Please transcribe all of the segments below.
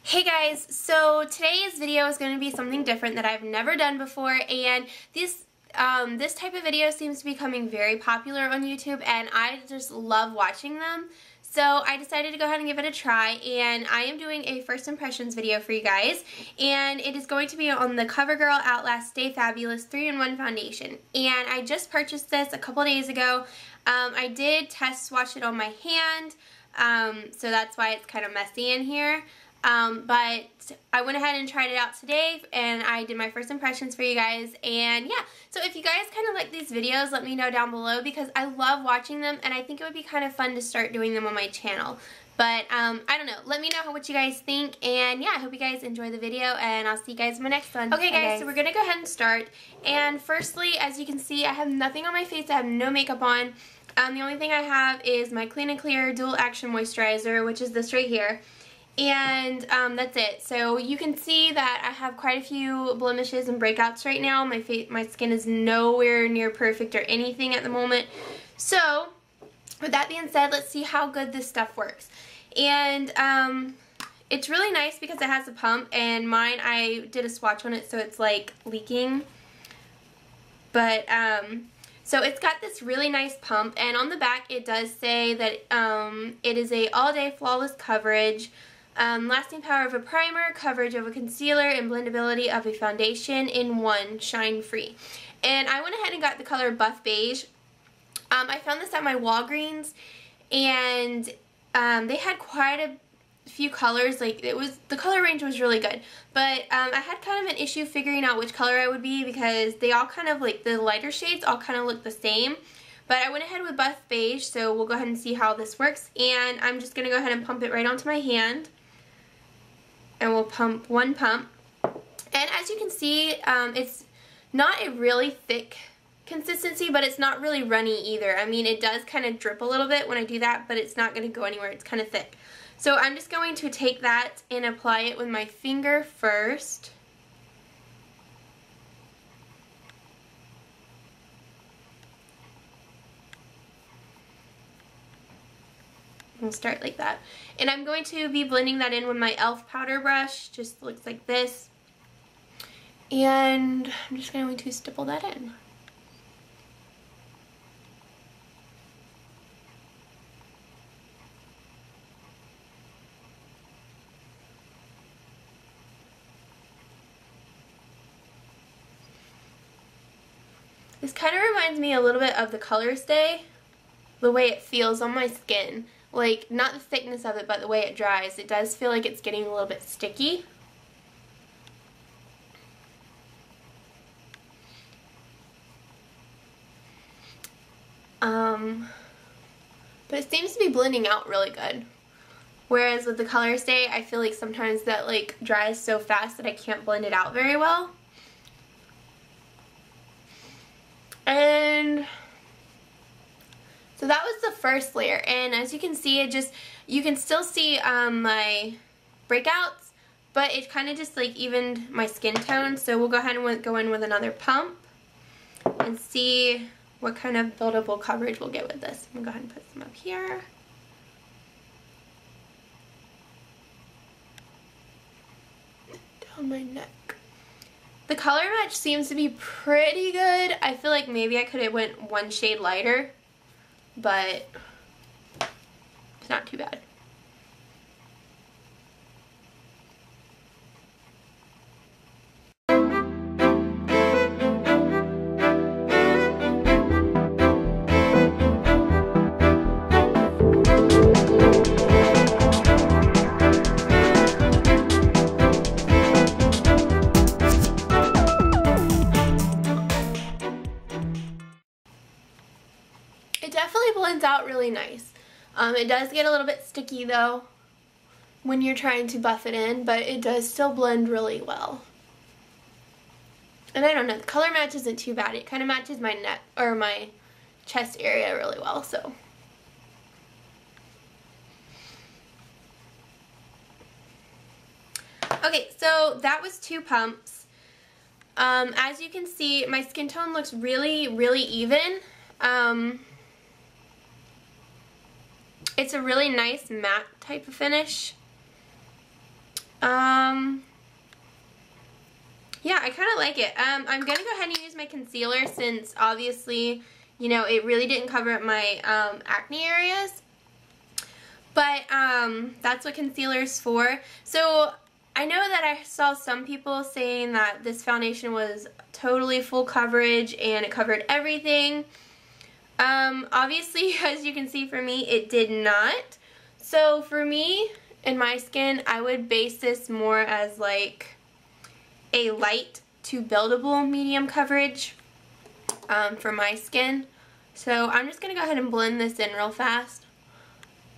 Hey guys, so today's video is going to be something different that I've never done before, and this type of video seems to be becoming very popular on YouTube, and I just love watching them. So I decided to go ahead and give it a try, and I am doing a first impressions video for you guys, and it is going to be on the CoverGirl Outlast Stay Fabulous 3-in-1 Foundation. And I just purchased this a couple days ago. I did test swatch it on my hand, so that's why it's kind of messy in here. But I went ahead and tried it out today, and I did my first impressions for you guys, and yeah, so if you guys kind of like these videos, let me know down below, because I love watching them, and I think it would be kind of fun to start doing them on my channel. But, I don't know, let me know what you guys think, and yeah, I hope you guys enjoy the video, and I'll see you guys in my next one. Okay guys, so we're gonna go ahead and start, and firstly, as you can see, I have nothing on my face, I have no makeup on. The only thing I have is my Clean and Clear Dual Action Moisturizer, which is this right here. And that's it. So you can see that I have quite a few blemishes and breakouts right now. My skin is nowhere near perfect or anything at the moment. So with that being said, let's see how good this stuff works. And it's really nice because it has a pump, and mine, I did a swatch on it, so it's like leaking. But so it's got this really nice pump, and on the back it does say that it is a all-day flawless coverage. Lasting power of a primer, coverage of a concealer, and blendability of a foundation in one, shine free. And I went ahead and got the color Buff Beige. I found this at my Walgreens, and they had quite a few colors. Like, the color range was really good, but I had kind of an issue figuring out which color I would be, because they all kind of, like, the lighter shades all kind of look the same. But I went ahead with Buff Beige, so we'll go ahead and see how this works. And I'm just going to go ahead and pump it right onto my hand. And we'll pump one pump. And as you can see, it's not a really thick consistency, but it's not really runny either. I mean, it does kind of drip a little bit when I do that, but it's not going to go anywhere. It's kind of thick. So I'm just going to take that and apply it with my finger first. We'll start like that. And I'm going to be blending that in with my e.l.f. powder brush. Just looks like this. And I'm just going to stipple that in. This kind of reminds me a little bit of the Color Stay, the way it feels on my skin. Like, not the thickness of it, but the way it dries. It does feel like it's getting a little bit sticky. But it seems to be blending out really good. Whereas with the Color Stay, I feel like sometimes that, like, dries so fast that I can't blend it out very well. And so that was the first layer, and as you can see, you can still see my breakouts, but it kind of just like evened my skin tone. So we'll go ahead and go in with another pump and see what kind of buildable coverage we'll get with this. I'm going to go ahead and put some up here. Down my neck. The color match seems to be pretty good. I feel like maybe I could have went one shade lighter, but it's not too bad. It definitely blends out really nice. It does get a little bit sticky though when you're trying to buff it in, but it does still blend really well. And I don't know, the color match isn't too bad. It kind of matches my neck or my chest area really well, so. Okay, so that was 2 pumps. As you can see, my skin tone looks really, really even. It's a really nice matte type of finish. Yeah, I kind of like it. I'm going to go ahead and use my concealer since obviously, you know, it really didn't cover up my acne areas. But that's what concealer is for. So I know that I saw some people saying that this foundation was totally full coverage and it covered everything. Obviously, as you can see for me, it did not. So for me and my skin, I would base this more as like a light to buildable medium coverage for my skin. So I'm just going to go ahead and blend this in real fast.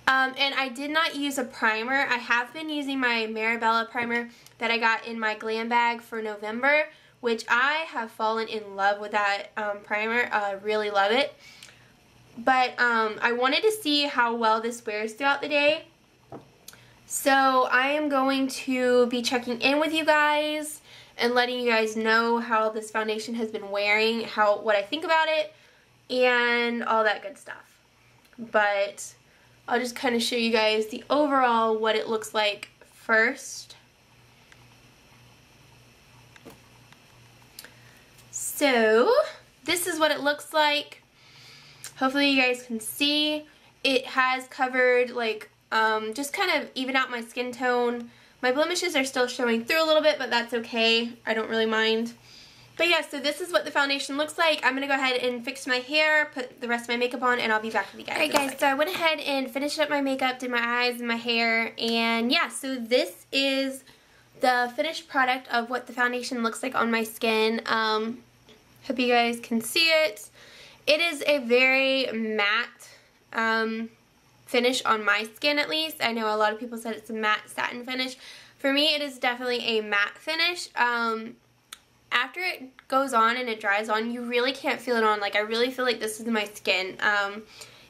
And I did not use a primer. I have been using my Marabella primer that I got in my glam bag for November, which I have fallen in love with that primer. I really love it. But I wanted to see how well this wears throughout the day. So I am going to be checking in with you guys and letting you guys know how this foundation has been wearing, what I think about it, and all that good stuff. But I'll just kind of show you guys the overall what it looks like first. So this is what it looks like. Hopefully you guys can see. It has covered like just kind of even out my skin tone. My blemishes are still showing through a little bit, but that's okay. I don't really mind. But yeah, so this is what the foundation looks like. I'm going to go ahead and fix my hair, put the rest of my makeup on, and I'll be back with you guys. Alright guys, so I went ahead and finished up my makeup, did my eyes and my hair, and yeah, so this is the finished product of what the foundation looks like on my skin. Hope you guys can see it. It is a very matte finish on my skin, at least. I know a lot of people said it's a matte satin finish. For me, it is definitely a matte finish. After it goes on and it dries on, you really can't feel it on. Like, I really feel like this is my skin.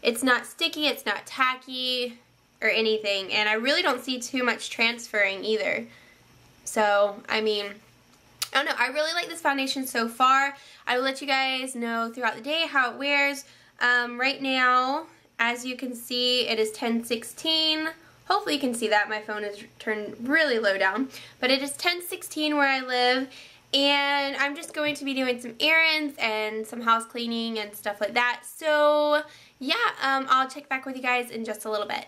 It's not sticky, it's not tacky or anything, and I really don't see too much transferring either. So, I mean, I don't know. I really like this foundation so far. I will let you guys know throughout the day how it wears. Right now, as you can see, it is 10:16. Hopefully you can see that. My phone is turned really low down. But it is 10:16 where I live. And I'm just going to be doing some errands and some house cleaning and stuff like that. So, yeah, I'll check back with you guys in just a little bit.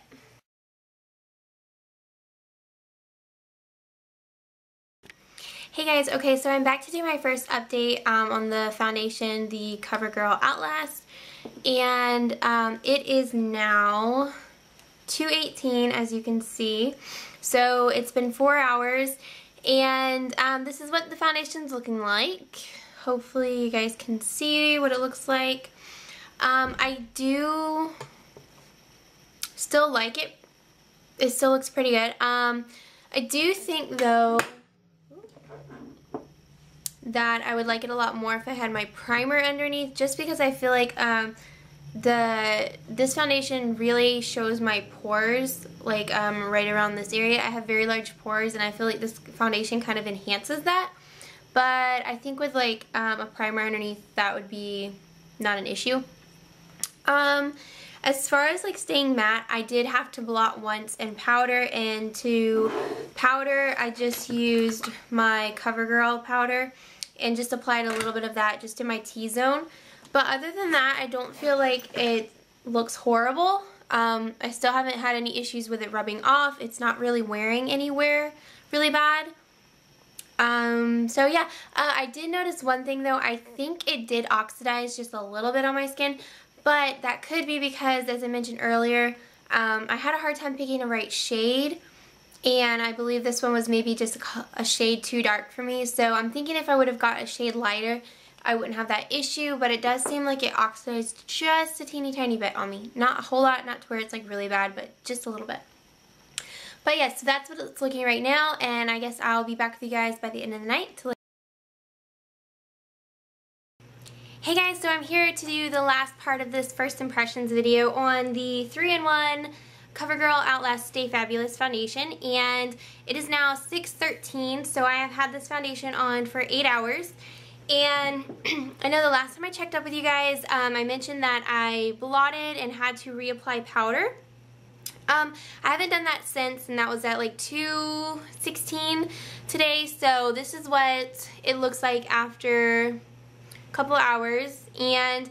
Hey guys, okay, so I'm back to do my first update on the foundation, the CoverGirl Outlast. And it is now 2:18, as you can see. So it's been 4 hours. And this is what the foundation's looking like. Hopefully you guys can see what it looks like. I do still like it. It still looks pretty good. I do think though that I would like it a lot more if I had my primer underneath, just because I feel like this foundation really shows my pores, like right around this area. I have very large pores, and I feel like this foundation kind of enhances that. But I think with like a primer underneath, that would be not an issue. As far as like staying matte, I did have to blot once and powder, and to powder I just used my CoverGirl powder and just applied a little bit of that just in my T-zone. But other than that, I don't feel like it looks horrible. I still haven't had any issues with it rubbing off. It's not really wearing anywhere really bad. So yeah, I did notice one thing though. I think it did oxidize just a little bit on my skin, but that could be because, as I mentioned earlier, I had a hard time picking the right shade, and I believe this one was maybe just a shade too dark for me. So I'm thinking if I would have got a shade lighter, I wouldn't have that issue, but it does seem like it oxidized just a teeny tiny bit on me. Not a whole lot, not to where it's like really bad, but just a little bit. But yeah, so that's what it's looking right now, and I guess I'll be back with you guys by the end of the night to Hey guys, so I'm here to do the last part of this first impressions video on the 3-in-1 CoverGirl Outlast Stay Fabulous foundation, and it is now 6:13, so I have had this foundation on for 8 hours. And I know the last time I checked up with you guys, I mentioned that I blotted and had to reapply powder. I haven't done that since, and that was at like 2:16 today, so this is what it looks like after a couple hours. And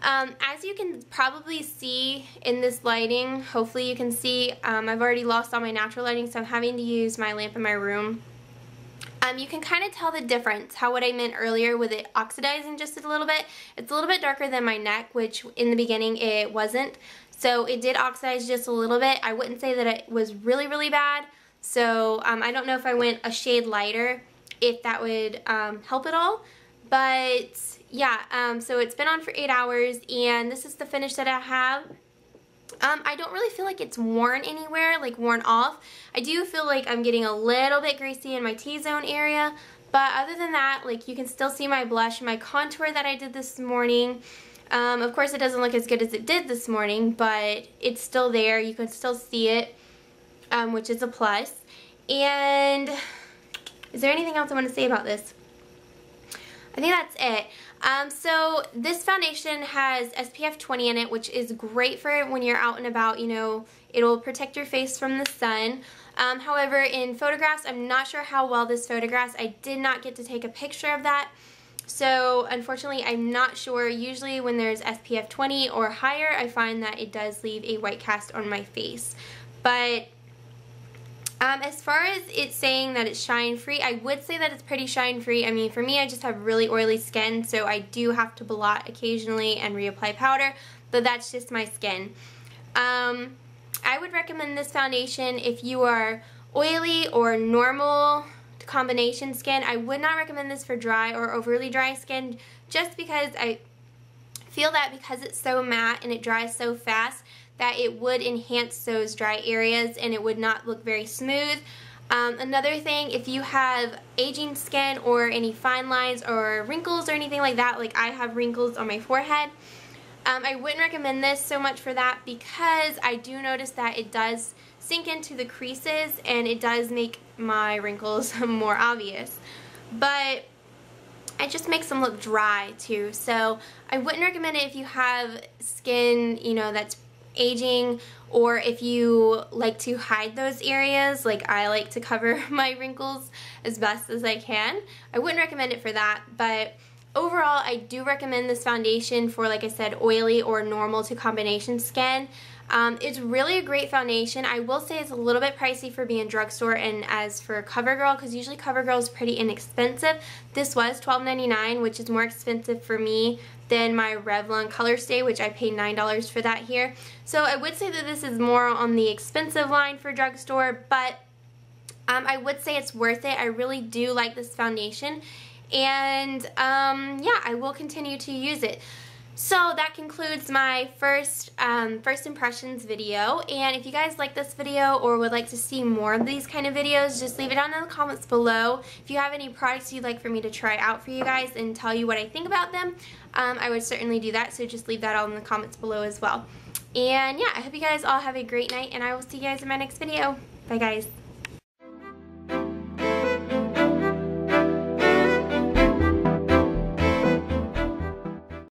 as you can probably see in this lighting, hopefully you can see, I've already lost all my natural lighting, so I'm having to use my lamp in my room. You can kind of tell the difference, how what I meant earlier with it oxidizing just a little bit. It's a little bit darker than my neck, which in the beginning it wasn't. So it did oxidize just a little bit. I wouldn't say that it was really, really bad. So I don't know if I went a shade lighter, if that would help at all. But yeah, so it's been on for 8 hours, and this is the finish that I have. I don't really feel like it's worn anywhere, like worn off. I do feel like I'm getting a little bit greasy in my T-zone area, but other than that, like, you can still see my blush and my contour that I did this morning. Of course, it doesn't look as good as it did this morning, but it's still there. You can still see it, which is a plus. And is there anything else I want to say about this? I think that's it. So this foundation has SPF 20 in it, which is great for when you're out and about. You know, it'll protect your face from the sun. However, in photographs, I'm not sure how well this photographs. I did not get to take a picture of that. So unfortunately, I'm not sure. Usually when there's SPF 20 or higher, I find that it does leave a white cast on my face. But as far as it saying that it's shine free, I would say that it's pretty shine free. I mean, for me, I just have really oily skin, so I do have to blot occasionally and reapply powder, but that's just my skin. I would recommend this foundation if you are oily or normal combination skin. I would not recommend this for dry or overly dry skin, just because I feel that because it's so matte and it dries so fast, that it would enhance those dry areas and it would not look very smooth. Another thing, if you have aging skin or any fine lines or wrinkles or anything like that, like I have wrinkles on my forehead, I wouldn't recommend this so much for that, because I do notice that it does sink into the creases and it does make my wrinkles more obvious. But it just makes them look dry too, so I wouldn't recommend it if you have skin, you know, that's aging, or if you like to hide those areas, like I like to cover my wrinkles as best as I can. I wouldn't recommend it for that, but overall I do recommend this foundation for, like I said, oily or normal to combination skin. It's really a great foundation. I will say it's a little bit pricey for being drugstore, and as for CoverGirl, because usually CoverGirl is pretty inexpensive, this was $12.99, which is more expensive for me than my Revlon Color Stay, which I paid $9 for that here. So I would say that this is more on the expensive line for drugstore, but I would say it's worth it. I really do like this foundation, and yeah, I will continue to use it. So that concludes my first impressions video, and if you guys like this video or would like to see more of these kind of videos, just leave it down in the comments below. If you have any products you'd like for me to try out for you guys and tell you what I think about them, I would certainly do that, so just leave that all in the comments below as well. And yeah, I hope you guys all have a great night, and I will see you guys in my next video. Bye guys.